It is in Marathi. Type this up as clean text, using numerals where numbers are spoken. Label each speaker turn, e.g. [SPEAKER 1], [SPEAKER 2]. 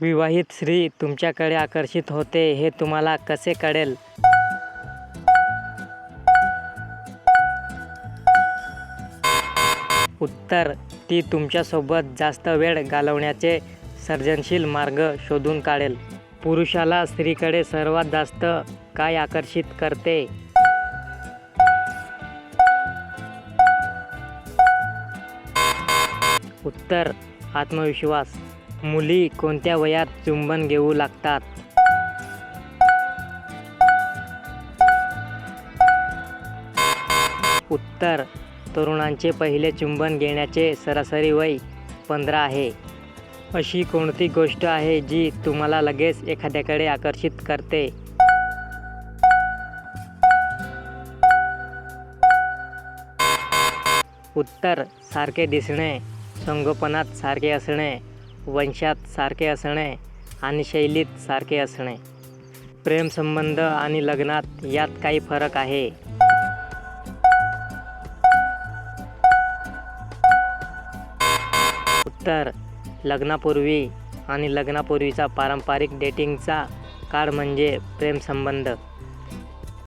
[SPEAKER 1] विवाहित स्त्री तुमच्याकडे आकर्षित होते हे तुम्हाला कसे कळेल? उत्तर: ती तुमच्यासोबत जास्त वेळ घालवण्याचे सर्जनशील मार्ग शोधून काढेल. पुरुषाला स्त्रीकडे सर्वात जास्त काय आकर्षित करते? उत्तर: आत्मविश्वास. मुली कोणत्या वयात चुंबन घेऊ लागतात? उत्तर: तरुणांचे पहिले चुंबन घेण्याचे सरासरी वय 15 आहे. अशी कोणती गोष्ट आहे जी तुम्हाला लगेच एखाद्याकडे आकर्षित करते? उत्तर: सारखे दिसणे, संगोपनात सारखे असणे, वंशात सारखे असणे आणि शैलीत सारखे असणे. प्रेमसंबंध आणि लग्नात यात काही फरक आहे? उत्तर: लग्नापूर्वी आणि लग्नापूर्वीचा पारंपरिक डेटिंगचा काळ म्हणजे प्रेमसंबंध.